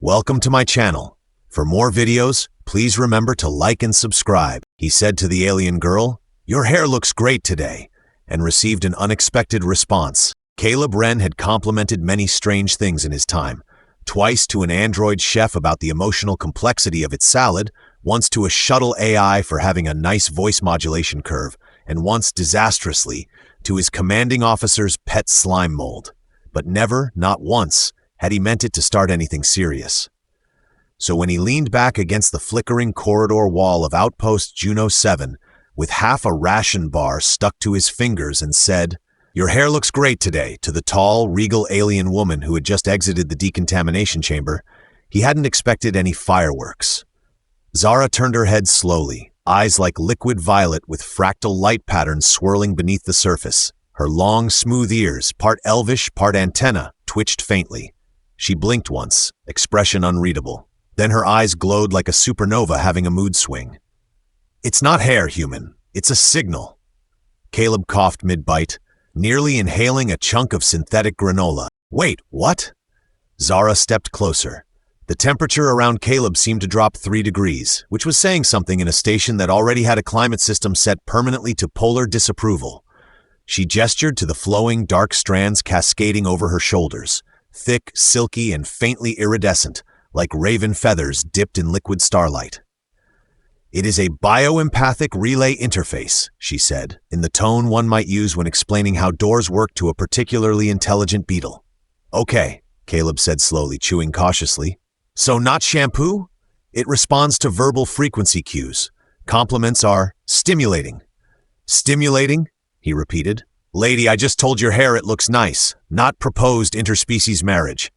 Welcome to my channel. For more videos, please remember to like and subscribe. He said to the alien girl, "Your hair looks great today," and received an unexpected response. Caleb Wren had complimented many strange things in his time. Twice to an android chef about the emotional complexity of its salad, once to a shuttle AI for having a nice voice modulation curve, and once, disastrously, to his commanding officer's pet slime mold. But never, not once, had he meant it to start anything serious. So when he leaned back against the flickering corridor wall of Outpost Juno 7, with half a ration bar stuck to his fingers and said, "Your hair looks great today," to the tall, regal alien woman who had just exited the decontamination chamber, he hadn't expected any fireworks. Zara turned her head slowly, eyes like liquid violet with fractal light patterns swirling beneath the surface. Her long, smooth ears, part elvish, part antenna, twitched faintly. She blinked once, expression unreadable. Then her eyes glowed like a supernova having a mood swing. "It's not hair, human. It's a signal." Caleb coughed mid-bite, nearly inhaling a chunk of synthetic granola. "Wait, what?" Zara stepped closer. The temperature around Caleb seemed to drop 3 degrees, which was saying something in a station that already had a climate system set permanently to polar disapproval. She gestured to the flowing, dark strands cascading over her shoulders, thick, silky, and faintly iridescent, like raven feathers dipped in liquid starlight. "It is a bioempathic relay interface," she said, in the tone one might use when explaining how doors work to a particularly intelligent beetle. "Okay," Caleb said slowly, chewing cautiously. "So not shampoo? It responds to verbal frequency cues. Compliments are stimulating." "Stimulating?" he repeated. "Lady, I just told your hair it looks nice, not proposed interspecies marriage."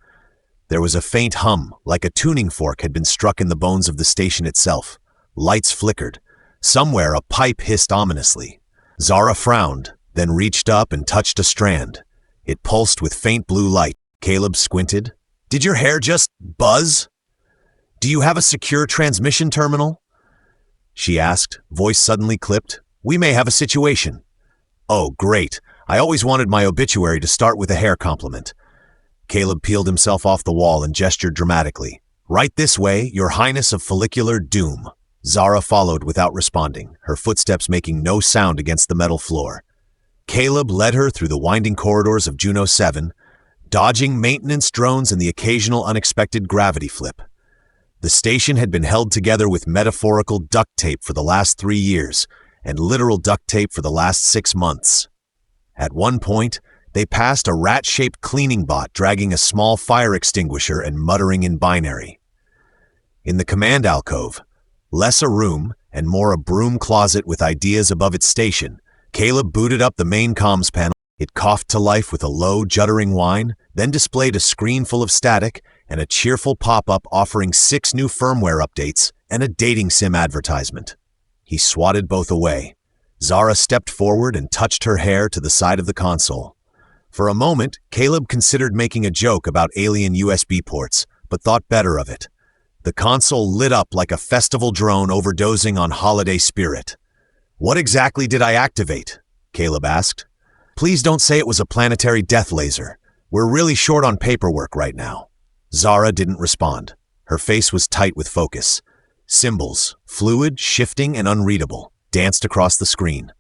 There was a faint hum, like a tuning fork had been struck in the bones of the station itself. Lights flickered. Somewhere a pipe hissed ominously. Zara frowned, then reached up and touched a strand. It pulsed with faint blue light. Caleb squinted. "Did your hair just buzz? Do you have a secure transmission terminal?" she asked, voice suddenly clipped. "We may have a situation." "Oh, great. I always wanted my obituary to start with a hair compliment." Caleb peeled himself off the wall and gestured dramatically. "Right this way, Your Highness of Follicular Doom." Zara followed without responding, her footsteps making no sound against the metal floor. Caleb led her through the winding corridors of Juno 7, dodging maintenance drones and the occasional unexpected gravity flip. The station had been held together with metaphorical duct tape for the last 3 years, and literal duct tape for the last 6 months. At one point, they passed a rat-shaped cleaning bot dragging a small fire extinguisher and muttering in binary. In the command alcove, less a room and more a broom closet with ideas above its station, Caleb booted up the main comms panel. It coughed to life with a low, juddering whine, then displayed a screen full of static and a cheerful pop-up offering 6 new firmware updates and a dating sim advertisement. He swatted both away. Zara stepped forward and touched her hair to the side of the console. For a moment, Caleb considered making a joke about alien USB ports, but thought better of it. The console lit up like a festival drone overdosing on holiday spirit. "What exactly did I activate?" Caleb asked. "Please don't say it was a planetary death laser. We're really short on paperwork right now." Zara didn't respond. Her face was tight with focus. Symbols, fluid, shifting, and unreadable, danced across the screen.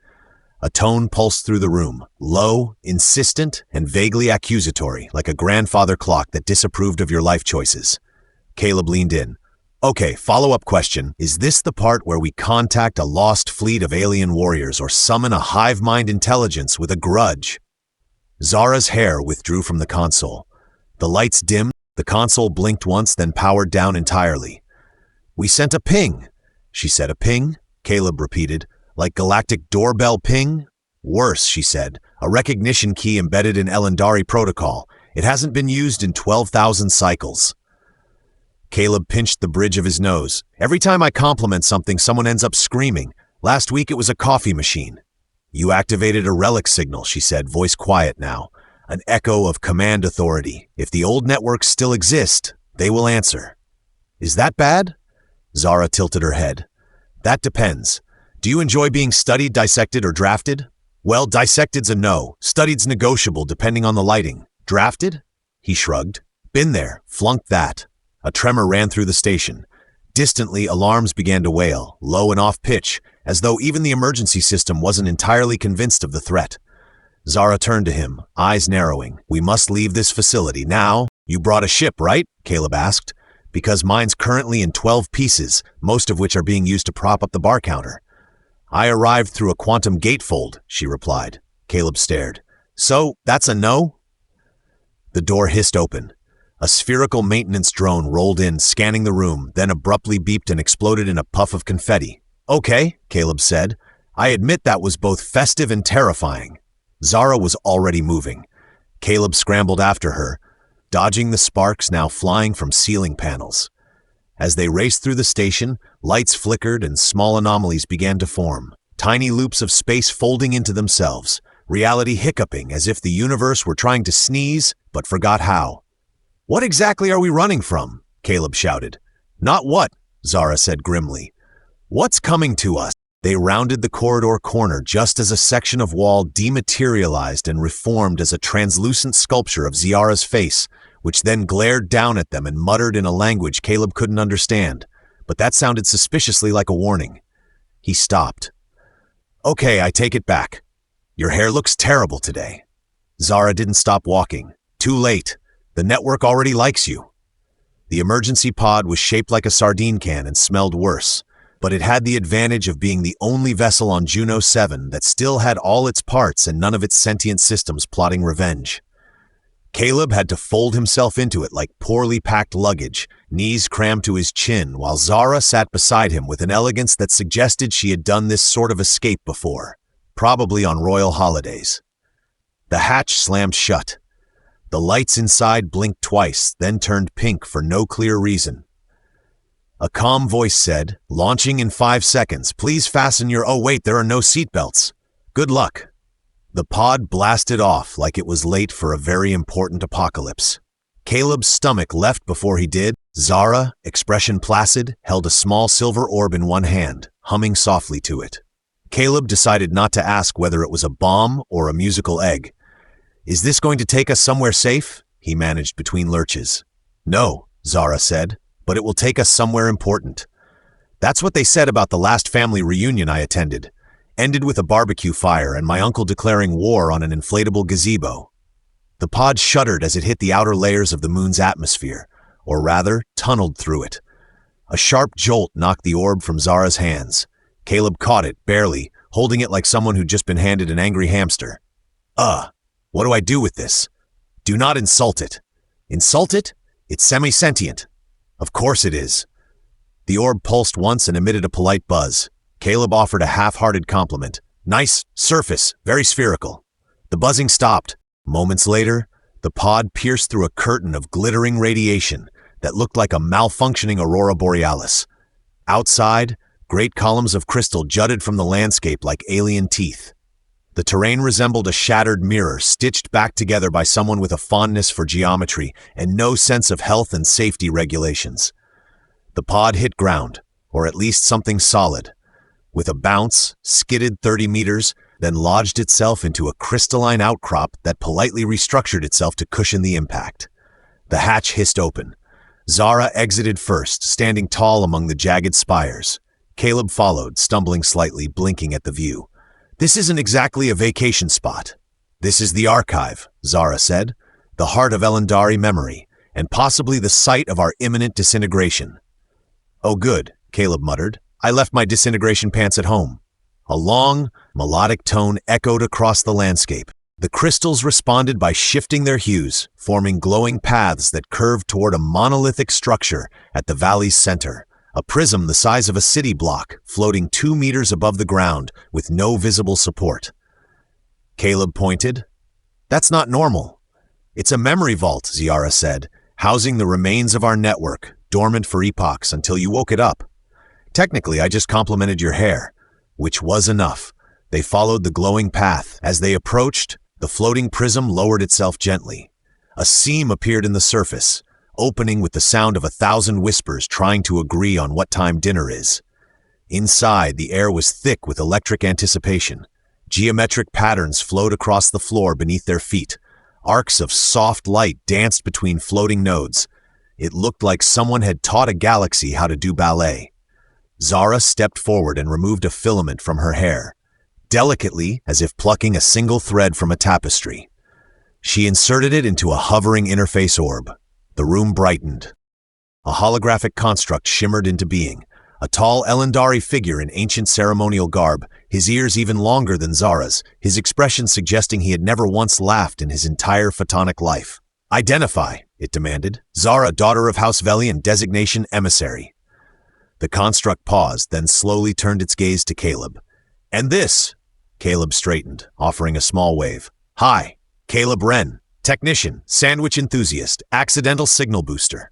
A tone pulsed through the room, low, insistent, and vaguely accusatory, like a grandfather clock that disapproved of your life choices. Caleb leaned in. "Okay, follow-up question. Is this the part where we contact a lost fleet of alien warriors or summon a hive mind intelligence with a grudge?" Zara's hair withdrew from the console. The lights dimmed, the console blinked once, then powered down entirely. "We sent a ping," she said. "A ping?" Caleb repeated. "Like galactic doorbell ping?" "Worse," she said. "A recognition key embedded in Elendari protocol. It hasn't been used in 12,000 cycles." Caleb pinched the bridge of his nose. "Every time I compliment something, someone ends up screaming. Last week it was a coffee machine." "You activated a relic signal," she said, voice quiet now. "An echo of command authority. If the old networks still exist, they will answer." "Is that bad?" Zara tilted her head. "That depends. Do you enjoy being studied, dissected, or drafted?" "Well, dissected's a no. Studied's negotiable depending on the lighting. Drafted?" He shrugged. "Been there. Flunked that." A tremor ran through the station. Distantly, alarms began to wail, low and off-pitch, as though even the emergency system wasn't entirely convinced of the threat. Zara turned to him, eyes narrowing. "We must leave this facility now." "You brought a ship, right?" Caleb asked. "Because mine's currently in 12 pieces, most of which are being used to prop up the bar counter." "I arrived through a quantum gatefold," she replied. Caleb stared. "So, that's a no?" The door hissed open. A spherical maintenance drone rolled in, scanning the room, then abruptly beeped and exploded in a puff of confetti. "Okay," Caleb said. "I admit that was both festive and terrifying." Zara was already moving. Caleb scrambled after her, dodging the sparks now flying from ceiling panels. As they raced through the station, lights flickered and small anomalies began to form, tiny loops of space folding into themselves, reality hiccuping as if the universe were trying to sneeze but forgot how. "What exactly are we running from?" Caleb shouted. "Not what," Zara said grimly. "What's coming to us?" They rounded the corridor corner just as a section of wall dematerialized and reformed as a translucent sculpture of Ziara's face, which then glared down at them and muttered in a language Caleb couldn't understand, but that sounded suspiciously like a warning. He stopped. "Okay, I take it back. Your hair looks terrible today." Zara didn't stop walking. "Too late. The network already likes you." The emergency pod was shaped like a sardine can and smelled worse, but it had the advantage of being the only vessel on Juno 7 that still had all its parts and none of its sentient systems plotting revenge. Caleb had to fold himself into it like poorly packed luggage, knees crammed to his chin, while Zara sat beside him with an elegance that suggested she had done this sort of escape before, probably on royal holidays. The hatch slammed shut. The lights inside blinked twice, then turned pink for no clear reason. A calm voice said, "Launching in 5 seconds. Please fasten your—" "Oh wait, there are no seatbelts. Good luck." The pod blasted off like it was late for a very important apocalypse. Caleb's stomach leapt before he did. Zara, expression placid, held a small silver orb in one hand, humming softly to it. Caleb decided not to ask whether it was a bomb or a musical egg. "Is this going to take us somewhere safe?" he managed between lurches. "No," Zara said, "but it will take us somewhere important." That's what they said about the last family reunion I attended. Ended with a barbecue fire and my uncle declaring war on an inflatable gazebo. The pod shuddered as it hit the outer layers of the moon's atmosphere, or rather, tunneled through it. A sharp jolt knocked the orb from Zara's hands. Caleb caught it, barely, holding it like someone who'd just been handed an angry hamster. What do I do with this?" "Do not insult it." "Insult it? It's semi-sentient." "Of course it is." The orb pulsed once and emitted a polite buzz. Caleb offered a half-hearted compliment. "Nice surface, very spherical." The buzzing stopped. Moments later, the pod pierced through a curtain of glittering radiation that looked like a malfunctioning aurora borealis. Outside, great columns of crystal jutted from the landscape like alien teeth. The terrain resembled a shattered mirror stitched back together by someone with a fondness for geometry and no sense of health and safety regulations. The pod hit ground, or at least something solid. With a bounce, skidded 30 meters, then lodged itself into a crystalline outcrop that politely restructured itself to cushion the impact. The hatch hissed open. Zara exited first, standing tall among the jagged spires. Caleb followed, stumbling slightly, blinking at the view. "This isn't exactly a vacation spot." "This is the archive," Zara said, "the heart of Elendari memory, and possibly the site of our imminent disintegration." "Oh good," Caleb muttered. "I left my disintegration pants at home." A long, melodic tone echoed across the landscape. The crystals responded by shifting their hues, forming glowing paths that curved toward a monolithic structure at the valley's center, a prism the size of a city block, floating 2 meters above the ground with no visible support. Caleb pointed. "That's not normal." "It's a memory vault," Zara said, "housing the remains of our network, dormant for epochs until you woke it up. Technically, I just complimented your hair," which was enough. They followed the glowing path. As they approached, the floating prism lowered itself gently. A seam appeared in the surface, opening with the sound of 1,000 whispers trying to agree on what time dinner is. Inside, the air was thick with electric anticipation. Geometric patterns flowed across the floor beneath their feet. Arcs of soft light danced between floating nodes. It looked like someone had taught a galaxy how to do ballet. Zara stepped forward and removed a filament from her hair, delicately as if plucking a single thread from a tapestry. She inserted it into a hovering interface orb. The room brightened. A holographic construct shimmered into being, a tall Elendari figure in ancient ceremonial garb, his ears even longer than Zara's, his expression suggesting he had never once laughed in his entire photonic life. "Identify," it demanded. "Zara, daughter of House Velian, designation emissary." The construct paused, then slowly turned its gaze to Caleb. "And this?" Caleb straightened, offering a small wave. "Hi, Caleb Wren, technician, sandwich enthusiast, accidental signal booster."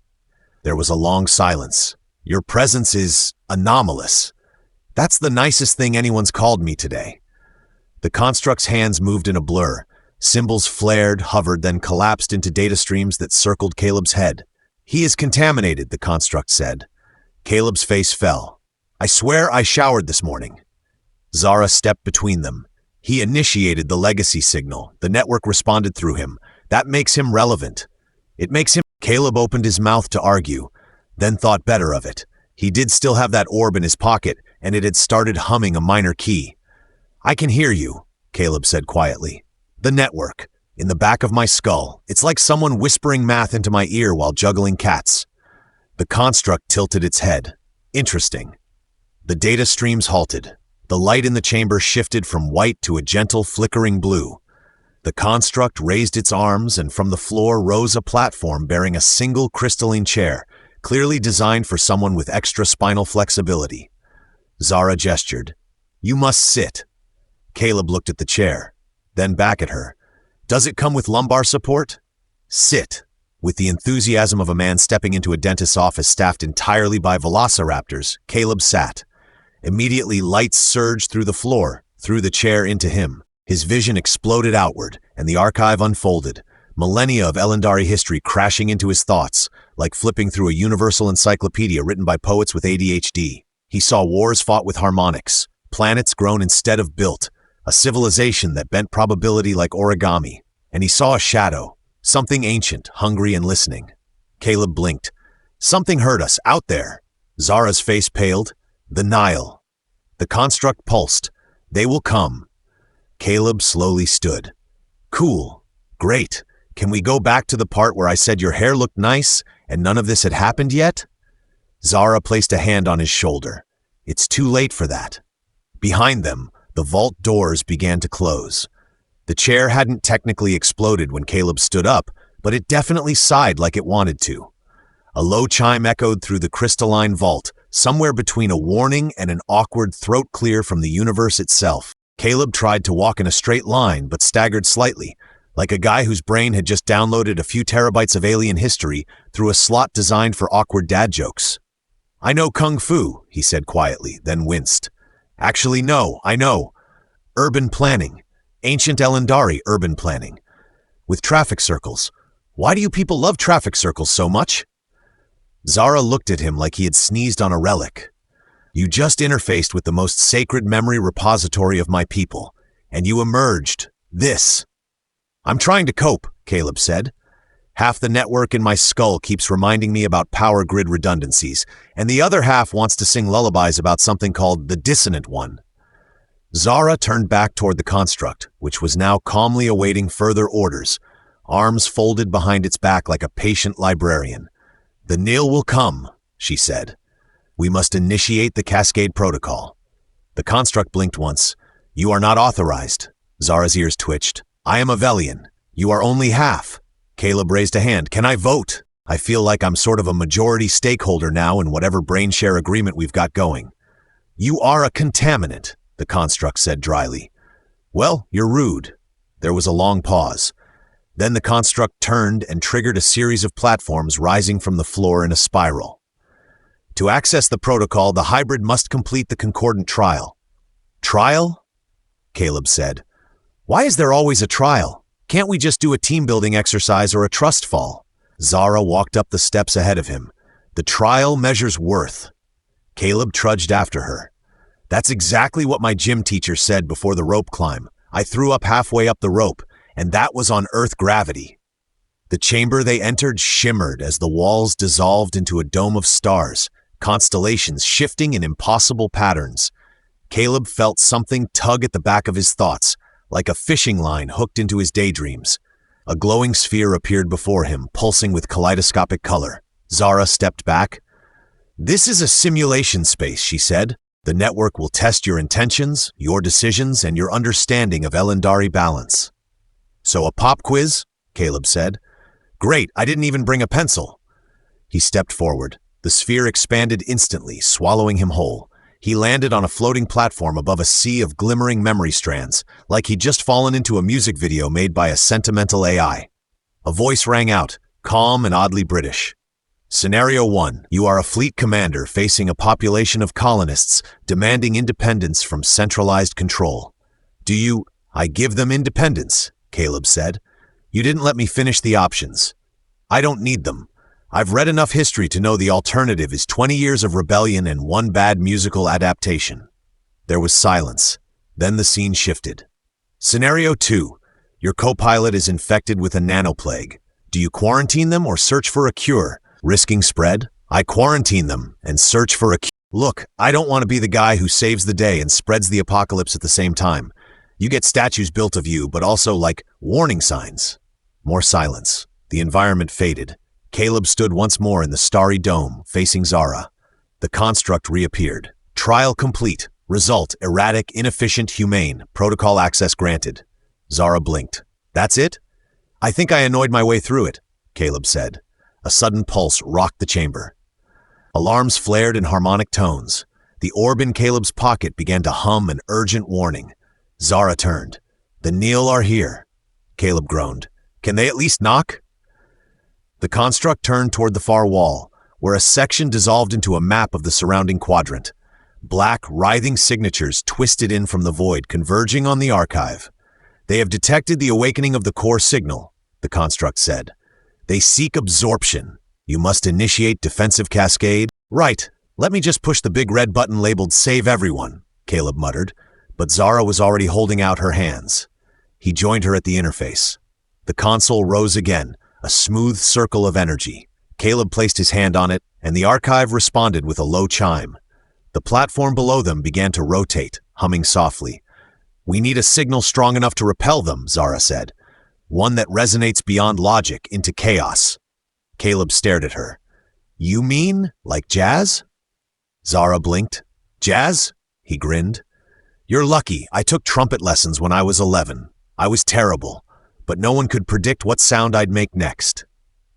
There was a long silence. "Your presence is anomalous. That's the nicest thing anyone's called me today." The construct's hands moved in a blur. Symbols flared, hovered, then collapsed into data streams that circled Caleb's head. "He is contaminated," the construct said. Caleb's face fell. "I swear I showered this morning." Zara stepped between them. "He initiated the legacy signal. The network responded through him. That makes him relevant. It makes him—" Caleb opened his mouth to argue, then thought better of it. He did still have that orb in his pocket, and it had started humming a minor key. "I can hear you," Caleb said quietly. "The network. In the back of my skull. It's like someone whispering math into my ear while juggling cats." The construct tilted its head. "Interesting." The data streams halted. The light in the chamber shifted from white to a gentle, flickering blue. The construct raised its arms, and from the floor rose a platform bearing a single crystalline chair, clearly designed for someone with extra spinal flexibility. Zara gestured. "You must sit." Caleb looked at the chair, then back at her. "Does it come with lumbar support?" "Sit." With the enthusiasm of a man stepping into a dentist's office staffed entirely by velociraptors, Caleb sat. Immediately, lights surged through the floor, through the chair into him. His vision exploded outward, and the archive unfolded, millennia of Elendari history crashing into his thoughts, like flipping through a universal encyclopedia written by poets with ADHD. He saw wars fought with harmonics, planets grown instead of built, a civilization that bent probability like origami, and he saw a shadow, something ancient, hungry and listening. Caleb blinked. "Something heard us, out there." Zara's face paled. "The Nile." The construct pulsed. "They will come." Caleb slowly stood. "Cool. Great. Can we go back to the part where I said your hair looked nice and none of this had happened yet?" Zara placed a hand on his shoulder. "It's too late for that." Behind them, the vault doors began to close. The chair hadn't technically exploded when Caleb stood up, but it definitely sighed like it wanted to. A low chime echoed through the crystalline vault, somewhere between a warning and an awkward throat clear from the universe itself. Caleb tried to walk in a straight line, but staggered slightly, like a guy whose brain had just downloaded a few terabytes of alien history through a slot designed for awkward dad jokes. "I know Kung Fu," he said quietly, then winced. "Actually, no, I know. Urban planning. Ancient Elendari urban planning. With traffic circles. Why do you people love traffic circles so much?" Zara looked at him like he had sneezed on a relic. "You just interfaced with the most sacred memory repository of my people, and you emerged. This." "I'm trying to cope," Caleb said. "Half the network in my skull keeps reminding me about power grid redundancies, and the other half wants to sing lullabies about something called the dissonant one." Zara turned back toward the construct, which was now calmly awaiting further orders, arms folded behind its back like a patient librarian. "The Nil will come," she said. "We must initiate the Cascade Protocol." The construct blinked once. "You are not authorized." Zara's ears twitched. "I am a Velian. You are only half." Caleb raised a hand. "Can I vote? I feel like I'm sort of a majority stakeholder now in whatever brain-share agreement we've got going." "You are a contaminant," the construct said dryly. "Well, you're rude." There was a long pause. Then the construct turned and triggered a series of platforms rising from the floor in a spiral. "To access the protocol, the hybrid must complete the concordant trial." "Trial?" Caleb said. "Why is there always a trial? Can't we just do a team-building exercise or a trust fall?" Zara walked up the steps ahead of him. "The trial measures worth." Caleb trudged after her. "That's exactly what my gym teacher said before the rope climb. I threw up halfway up the rope, and that was on Earth gravity." The chamber they entered shimmered as the walls dissolved into a dome of stars, constellations shifting in impossible patterns. Caleb felt something tug at the back of his thoughts, like a fishing line hooked into his daydreams. A glowing sphere appeared before him, pulsing with kaleidoscopic color. Zara stepped back. "This is a simulation space," she said. "The network will test your intentions, your decisions, and your understanding of Elendari balance." "So a pop quiz?" Caleb said. "Great, I didn't even bring a pencil." He stepped forward. The sphere expanded instantly, swallowing him whole. He landed on a floating platform above a sea of glimmering memory strands, like he'd just fallen into a music video made by a sentimental AI. A voice rang out, calm and oddly British. "Scenario 1. You are a fleet commander facing a population of colonists demanding independence from centralized control. Do you—" "I give them independence," Caleb said. "You didn't let me finish the options. I don't need them. I've read enough history to know the alternative is 20 years of rebellion and one bad musical adaptation." There was silence. Then the scene shifted. "Scenario 2. Your co-pilot is infected with a nanoplague. Do you quarantine them or search for a cure, risking spread?" "I quarantine them and search for a cure." "Look, I don't want to be the guy who saves the day and spreads the apocalypse at the same time. You get statues built of you, but also, like, warning signs." More silence. The environment faded. Caleb stood once more in the starry dome, facing Zara. The construct reappeared. "Trial complete. Result: erratic, inefficient, humane. Protocol access granted." Zara blinked. "That's it?" "I think I annoyed my way through it," Caleb said. A sudden pulse rocked the chamber. Alarms flared in harmonic tones. The orb in Caleb's pocket began to hum an urgent warning. Zara turned. "The Neil are here." Caleb groaned. "Can they at least knock?" The construct turned toward the far wall, where a section dissolved into a map of the surrounding quadrant. Black, writhing signatures twisted in from the void, converging on the archive. "They have detected the awakening of the core signal," the construct said. "They seek absorption. You must initiate defensive cascade." "Right. Let me just push the big red button labeled Save Everyone," Caleb muttered, but Zara was already holding out her hands. He joined her at the interface. The console rose again, a smooth circle of energy. Caleb placed his hand on it, and the archive responded with a low chime. The platform below them began to rotate, humming softly. "We need a signal strong enough to repel them," Zara said. "One that resonates beyond logic into chaos." Caleb stared at her. "You mean, like jazz?" Zara blinked. "Jazz?" He grinned. "You're lucky. I took trumpet lessons when I was 11. I was terrible, but no one could predict what sound I'd make next."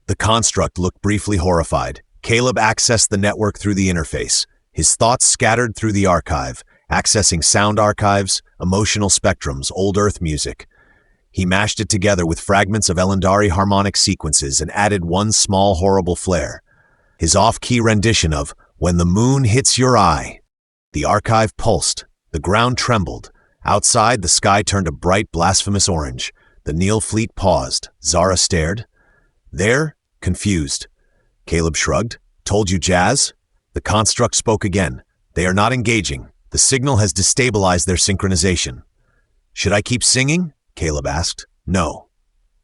The construct looked briefly horrified. Caleb accessed the network through the interface. His thoughts scattered through the archive, accessing sound archives, emotional spectrums, old Earth music. He mashed it together with fragments of Elendari harmonic sequences and added one small horrible flare. His off-key rendition of "When the Moon Hits Your Eye." The archive pulsed. The ground trembled. Outside, the sky turned a bright, blasphemous orange. The Neil fleet paused. Zara stared. "There?" Confused. Caleb shrugged. "Told you jazz?" The construct spoke again. "They are not engaging. The signal has destabilized their synchronization." "Should I keep singing?" Caleb asked. "No."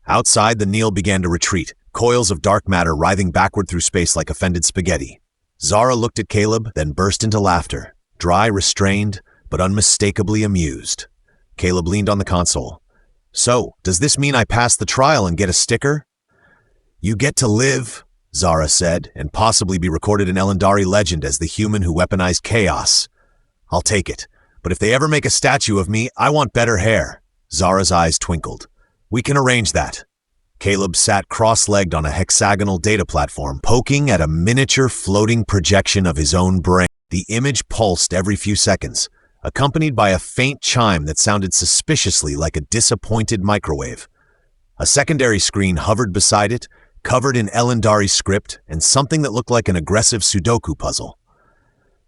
Outside, the Neil began to retreat, coils of dark matter writhing backward through space like offended spaghetti. Zara looked at Caleb, then burst into laughter, dry, restrained, but unmistakably amused. Caleb leaned on the console. "So, does this mean I pass the trial and get a sticker?" "You get to live," Zara said, "and possibly be recorded in Elendari legend as the human who weaponized chaos." "I'll take it. But if they ever make a statue of me, I want better hair." Zara's eyes twinkled. "We can arrange that." Caleb sat cross-legged on a hexagonal data platform, poking at a miniature floating projection of his own brain. The image pulsed every few seconds, accompanied by a faint chime that sounded suspiciously like a disappointed microwave. A secondary screen hovered beside it, covered in Elendari script and something that looked like an aggressive Sudoku puzzle.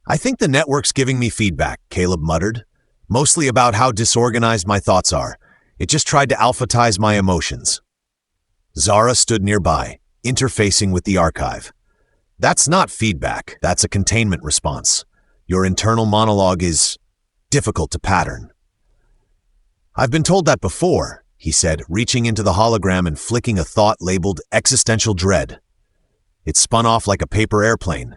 "I think the network's giving me feedback," Caleb muttered. "Mostly about how disorganized my thoughts are. It just tried to alphatize my emotions." Zara stood nearby, interfacing with the archive. "That's not feedback. That's a containment response. Your internal monologue is difficult to pattern." "I've been told that before," he said, reaching into the hologram and flicking a thought labeled existential dread. It spun off like a paper airplane.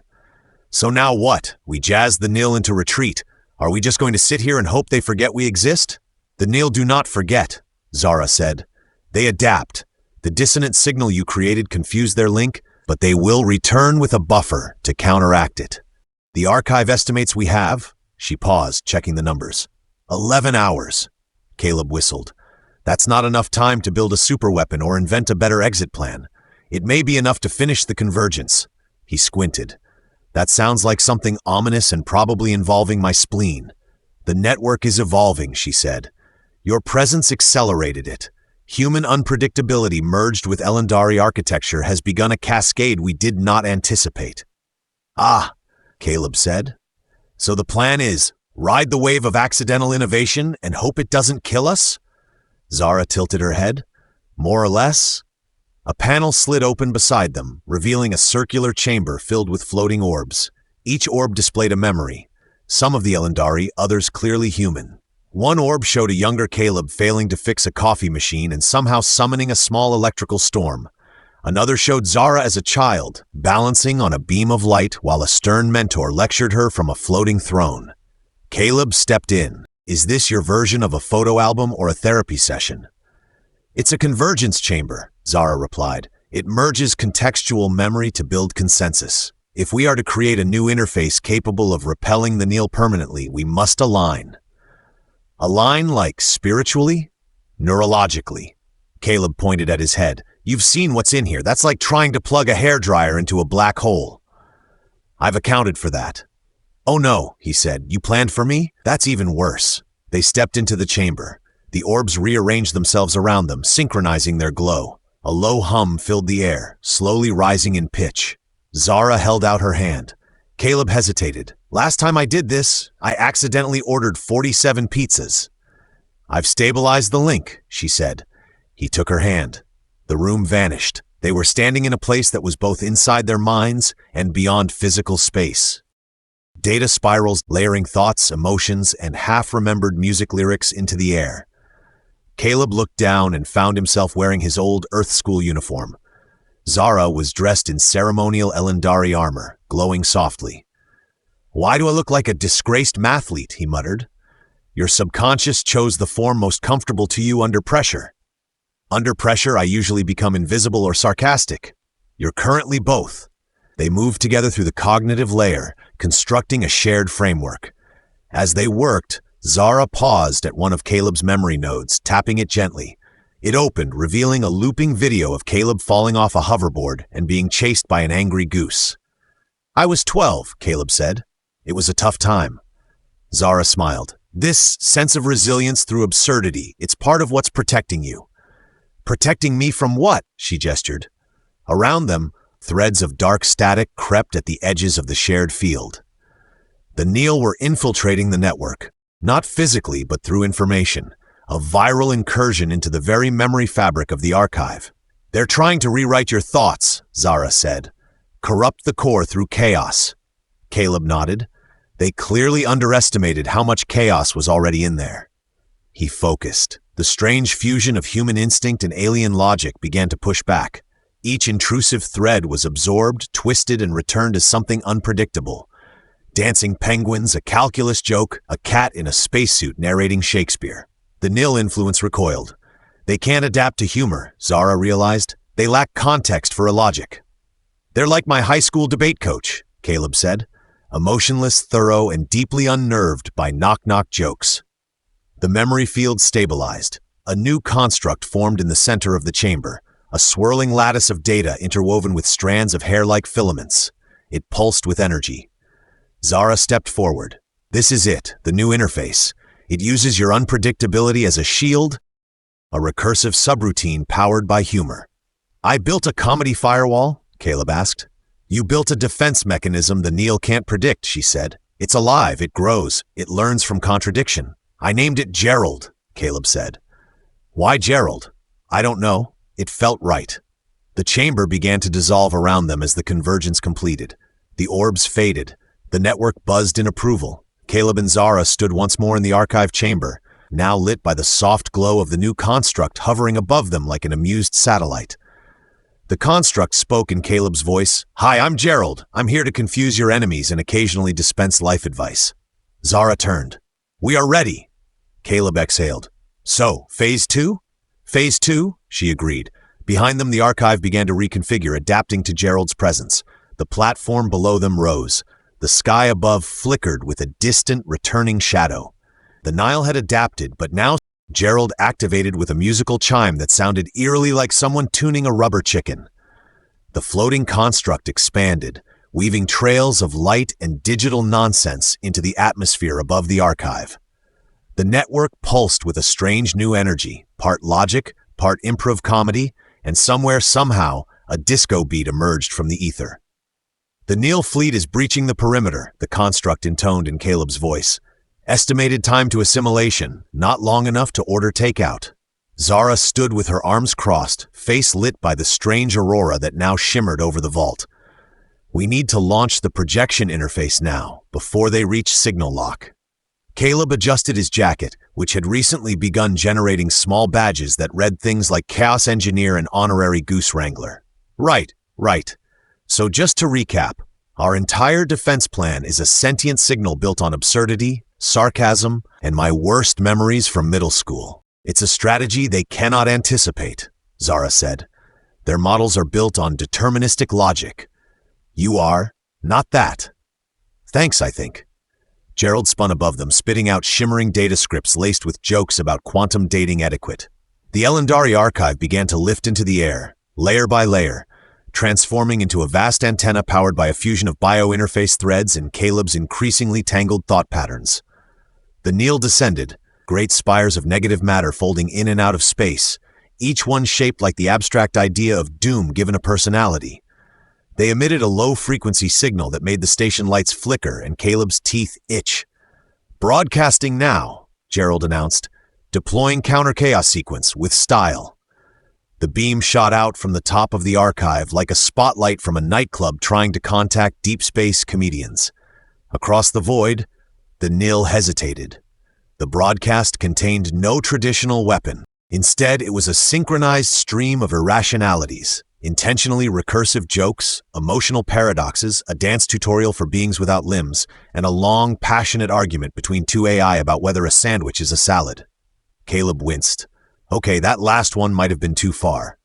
So now what? We jazzed the Nil into retreat. Are we just going to sit here and hope they forget we exist? The Nil do not forget, Zara said. They adapt. The dissonant signal you created confused their link, but they will return with a buffer to counteract it. The archive estimates we have, she paused, checking the numbers. 11 hours. Caleb whistled. That's not enough time to build a superweapon or invent a better exit plan. It may be enough to finish the convergence. He squinted. That sounds like something ominous and probably involving my spleen. The network is evolving, she said. Your presence accelerated it. Human unpredictability merged with Elendari architecture has begun a cascade we did not anticipate. Ah, Caleb said. So the plan is, ride the wave of accidental innovation and hope it doesn't kill us? Zara tilted her head. More or less? A panel slid open beside them, revealing a circular chamber filled with floating orbs. Each orb displayed a memory. Some of the Elendari, others clearly human. One orb showed a younger Caleb failing to fix a coffee machine and somehow summoning a small electrical storm. Another showed Zara as a child, balancing on a beam of light while a stern mentor lectured her from a floating throne. Caleb stepped in. Is this your version of a photo album or a therapy session? It's a convergence chamber, Zara replied. It merges contextual memory to build consensus. If we are to create a new interface capable of repelling the Nil permanently, we must align. Align like spiritually? Neurologically. Caleb pointed at his head. You've seen what's in here. That's like trying to plug a hairdryer into a black hole. I've accounted for that. Oh no, he said. You planned for me? That's even worse. They stepped into the chamber. The orbs rearranged themselves around them, synchronizing their glow. A low hum filled the air, slowly rising in pitch. Zara held out her hand. Caleb hesitated. Last time I did this, I accidentally ordered 47 pizzas. I've stabilized the link, she said. He took her hand. The room vanished. They were standing in a place that was both inside their minds and beyond physical space. Data spirals layering thoughts, emotions, and half-remembered music lyrics into the air. Caleb looked down and found himself wearing his old Earth School uniform. Zara was dressed in ceremonial Elendari armor, glowing softly. Why do I look like a disgraced mathlete? He muttered. Your subconscious chose the form most comfortable to you under pressure. Under pressure, I usually become invisible or sarcastic. You're currently both. They moved together through the cognitive layer, constructing a shared framework. As they worked, Zara paused at one of Caleb's memory nodes, tapping it gently. It opened, revealing a looping video of Caleb falling off a hoverboard and being chased by an angry goose. I was 12, Caleb said. It was a tough time. Zara smiled. This sense of resilience through absurdity, it's part of what's protecting you. Protecting me from what? She gestured. Around them, threads of dark static crept at the edges of the shared field. The Nil were infiltrating the network, not physically but through information, a viral incursion into the very memory fabric of the archive. They're trying to rewrite your thoughts, Zara said. Corrupt the core through chaos. Caleb nodded. They clearly underestimated how much chaos was already in there. He focused. The strange fusion of human instinct and alien logic began to push back. Each intrusive thread was absorbed, twisted, and returned as something unpredictable. Dancing penguins, a calculus joke, a cat in a spacesuit narrating Shakespeare. The Nil influence recoiled. They can't adapt to humor, Zara realized. They lack context for a logic. They're like my high school debate coach, Caleb said. Emotionless, thorough, and deeply unnerved by knock-knock jokes. The memory field stabilized. A new construct formed in the center of the chamber, a swirling lattice of data interwoven with strands of hair-like filaments. It pulsed with energy. Zara stepped forward. This is it, the new interface. It uses your unpredictability as a shield, a recursive subroutine powered by humor. I built a comedy firewall? Caleb asked. You built a defense mechanism the Nil can't predict, she said. It's alive, it grows, it learns from contradiction. I named it Gerald, Caleb said. Why Gerald? I don't know. It felt right. The chamber began to dissolve around them as the convergence completed. The orbs faded. The network buzzed in approval. Caleb and Zara stood once more in the archive chamber, now lit by the soft glow of the new construct hovering above them like an amused satellite. The construct spoke in Caleb's voice. "Hi, I'm Gerald. I'm here to confuse your enemies and occasionally dispense life advice." Zara turned. "We are ready." Caleb exhaled. "So, Phase 2? Phase 2, she agreed. Behind them, the archive began to reconfigure, adapting to Gerald's presence. The platform below them rose. The sky above flickered with a distant, returning shadow. The Nile had adapted, but now Gerald activated with a musical chime that sounded eerily like someone tuning a rubber chicken. The floating construct expanded, weaving trails of light and digital nonsense into the atmosphere above the archive. The network pulsed with a strange new energy, part logic, part improv comedy, and somewhere, somehow, a disco beat emerged from the ether. "The Nile fleet is breaching the perimeter," the construct intoned in Caleb's voice. "Estimated time to assimilation, not long enough to order takeout." Zara stood with her arms crossed, face lit by the strange aurora that now shimmered over the vault. "We need to launch the projection interface now, before they reach signal lock." Caleb adjusted his jacket, which had recently begun generating small badges that read things like Chaos Engineer and Honorary Goose Wrangler. Right. So just to recap, our entire defense plan is a sentient signal built on absurdity, sarcasm, and my worst memories from middle school. It's a strategy they cannot anticipate, Zara said. Their models are built on deterministic logic. You are not that. Thanks, I think. Gerald spun above them, spitting out shimmering data scripts laced with jokes about quantum dating etiquette. The Elendari archive began to lift into the air, layer by layer, transforming into a vast antenna powered by a fusion of biointerface threads and Caleb's increasingly tangled thought patterns. The Nile descended, great spires of negative matter folding in and out of space, each one shaped like the abstract idea of doom given a personality. They emitted a low-frequency signal that made the station lights flicker and Caleb's teeth itch. "Broadcasting now," Gerald announced, "deploying counter-chaos sequence with style." The beam shot out from the top of the archive like a spotlight from a nightclub trying to contact deep space comedians. Across the void, the Nile hesitated. The broadcast contained no traditional weapon. Instead, it was a synchronized stream of irrationalities, intentionally recursive jokes, emotional paradoxes, a dance tutorial for beings without limbs, and a long, passionate argument between two AI about whether a sandwich is a salad. Caleb winced. Okay, that last one might have been too far.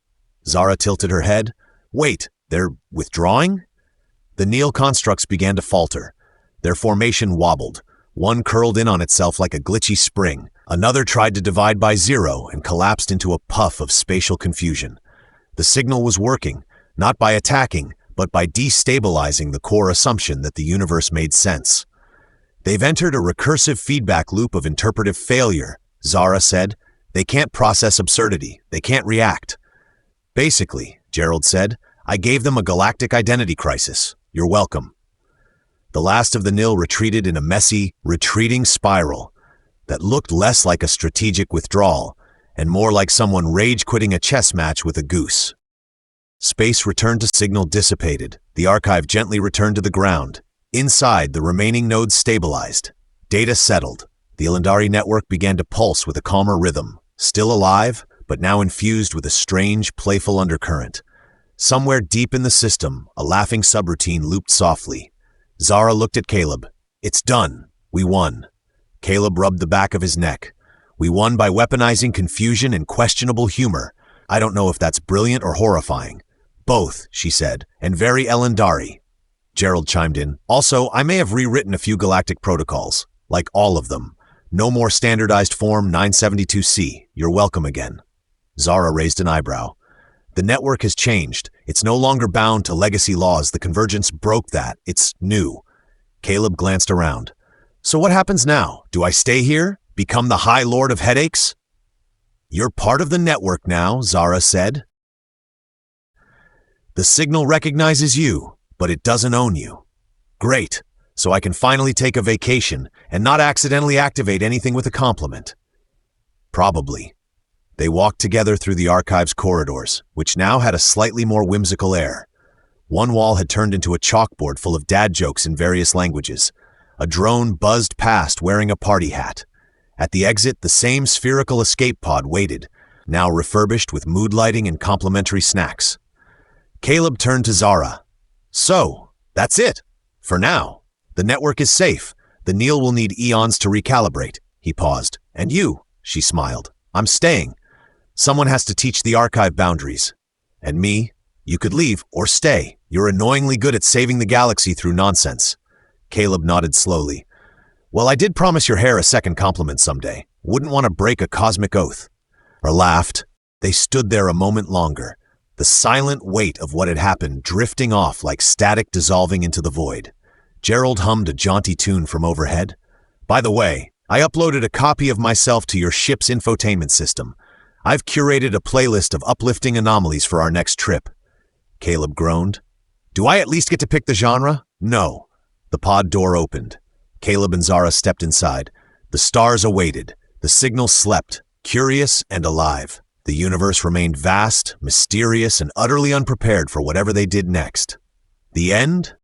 Zara tilted her head. Wait, they're withdrawing? The Nile constructs began to falter. Their formation wobbled. One curled in on itself like a glitchy spring. Another tried to divide by zero and collapsed into a puff of spatial confusion. The signal was working, not by attacking, but by destabilizing the core assumption that the universe made sense. They've entered a recursive feedback loop of interpretive failure, Zara said. They can't process absurdity. They can't react. Basically, Gerald said, I gave them a galactic identity crisis. You're welcome. The last of the Nile retreated in a messy, retreating spiral that looked less like a strategic withdrawal and more like someone rage-quitting a chess match with a goose. Space returned to signal dissipated. The archive gently returned to the ground. Inside, the remaining nodes stabilized. Data settled. The Elendari network began to pulse with a calmer rhythm. Still alive, but now infused with a strange, playful undercurrent. Somewhere deep in the system, a laughing subroutine looped softly. Zara looked at Caleb. It's done. We won. Caleb rubbed the back of his neck. We won by weaponizing confusion and questionable humor. I don't know if that's brilliant or horrifying. Both, she said, and very Elendari. Gerald chimed in. Also, I may have rewritten a few galactic protocols. Like all of them. No more standardized form 972C. You're welcome again. Zara raised an eyebrow. The network has changed. It's no longer bound to legacy laws. The convergence broke that. It's new. Caleb glanced around. So what happens now? Do I stay here? Become the High Lord of Headaches? You're part of the network now, Zara said. The signal recognizes you, but it doesn't own you. Great. So I can finally take a vacation and not accidentally activate anything with a compliment. Probably. They walked together through the archive's corridors, which now had a slightly more whimsical air. One wall had turned into a chalkboard full of dad jokes in various languages. A drone buzzed past wearing a party hat. At the exit, the same spherical escape pod waited, now refurbished with mood lighting and complimentary snacks. Caleb turned to Zara. So, that's it. For now. The network is safe. The Neil will need eons to recalibrate. He paused. And you, she smiled. I'm staying. Someone has to teach the archive boundaries. And me? You could leave or stay. You're annoyingly good at saving the galaxy through nonsense. Caleb nodded slowly. Well, I did promise your hair a second compliment someday. Wouldn't want to break a cosmic oath. Or laughed. They stood there a moment longer, the silent weight of what had happened drifting off like static dissolving into the void. Gerald hummed a jaunty tune from overhead. By the way, I uploaded a copy of myself to your ship's infotainment system. I've curated a playlist of uplifting anomalies for our next trip. Caleb groaned. Do I at least get to pick the genre? No. The pod door opened. Caleb and Zara stepped inside. The stars awaited. The signal slept, curious and alive. The universe remained vast, mysterious, and utterly unprepared for whatever they did next. The end?